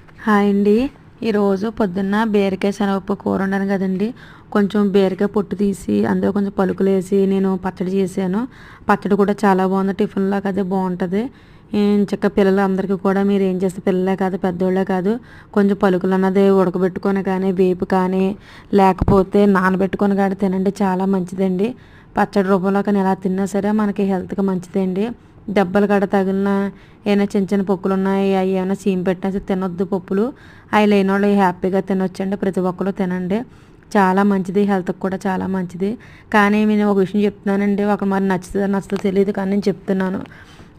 Hi అండి. ఈరోజు పొద్దున్న బీరకాయ శనగపప్పు కూర వండాను కదండి. కొంచెం బీరకాయ పొట్టు తీసి అందులో కొంచెం పలుకులు వేసి నేను పచ్చడి చేశాను. పచ్చడి కూడా చాలా బాగుంది. టిఫిన్లో కదా బాగుంటుంది. చక్క పిల్లలు అందరికీ కూడా మీరు ఏం చేస్తే పిల్లలే కాదు పెద్దోళ్ళే కాదు కొంచెం పలుకులు అన్నది ఉడకబెట్టుకొని కానీ వేపు కానీ లేకపోతే నానబెట్టుకొని కానీ తినండి, చాలా మంచిదండి. పచ్చడి రూపంలో కానీ ఎలా తిన్నా సరే మనకి హెల్త్కి మంచిదండి. దెబ్బలు గడ తగిలిన ఏమైనా చిన్న చిన్న పప్పులు ఉన్నాయి అవి ఏమైనా సీమ్ పెట్టినా తినొద్దు పప్పులు. అవి లేని వాళ్ళు హ్యాపీగా తినొచ్చండి. ప్రతి ఒక్కరు తినండి, చాలా మంచిది, హెల్త్కి కూడా చాలా మంచిది. కానీ నేను ఒక విషయం చెప్తున్నానండి, ఒక మరి నచ్చుతుందో తెలియదు కానీ నేను చెప్తున్నాను,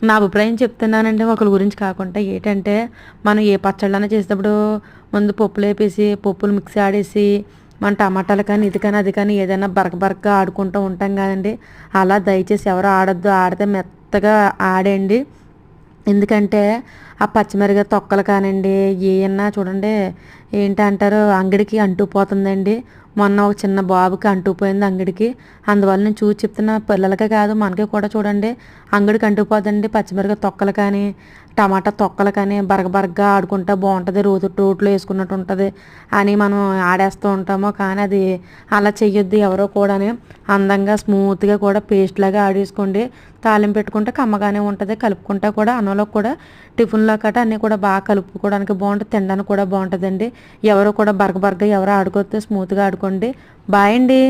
నా అభిప్రాయం చెప్తున్నానండి. ఒకరి గురించి కాకుండా ఏంటంటే మనం ఏ పచ్చళ్ళైనా చేసేటప్పుడు ముందు పప్పులు వేపేసి పప్పులు మిక్సీ ఆడేసి మన టమాటాలు కానీ ఇది కానీ అది కానీ ఏదైనా బరక ఆడుకుంటూ ఉంటాం కదండి. అలా దయచేసి ఎవరు ఆడొద్దు. ఆడితే మెత్తగా ఆడండి. ఎందుకంటే ఆ పచ్చిమిరపకాయ తొక్కలు కానివ్వండి ఏమన్నా చూడండి ఏంటంటారు అంగడికి అంటుకుపోతుందండి. మొన్న ఒక చిన్న బాబుకి అంటుకుపోయింది అంగడికి. అందువల్ల నేను చూసి చెప్తున్నా, పిల్లలకే కాదు మనకి కూడా చూడండి అంగడికి అంటుకుపోతుందండి. పచ్చిమిరపకాయ తొక్కలు కానీ టమాటా తొక్కలు కానీ బరగగా ఆడుకుంటా బాగుంటుంది, రోట్లో వేసుకున్నట్టు ఉంటుంది అని మనం ఆడేస్తూ ఉంటాము. కానీ అది అలా చెయ్యొద్దు ఎవరో కూడా. అందంగా స్మూత్గా కూడా పేస్ట్ లాగా ఆడేసుకోండి. తాలింపు పెట్టుకుంటే కమ్మగానే ఉంటుంది. కలుపుకుంటా కూడా అన్నంలో కూడా టిఫిన్లో కట్ట అన్నీ కూడా బాగా కలుపుకోవడానికి బాగుంటుంది, తినడానికి కూడా బాగుంటుందండి. ఎవరు కూడా బరగగా ఎవరు ఆడుకోవద్దు, స్మూత్గా ఆడుకోండి. బాయ్ అండి.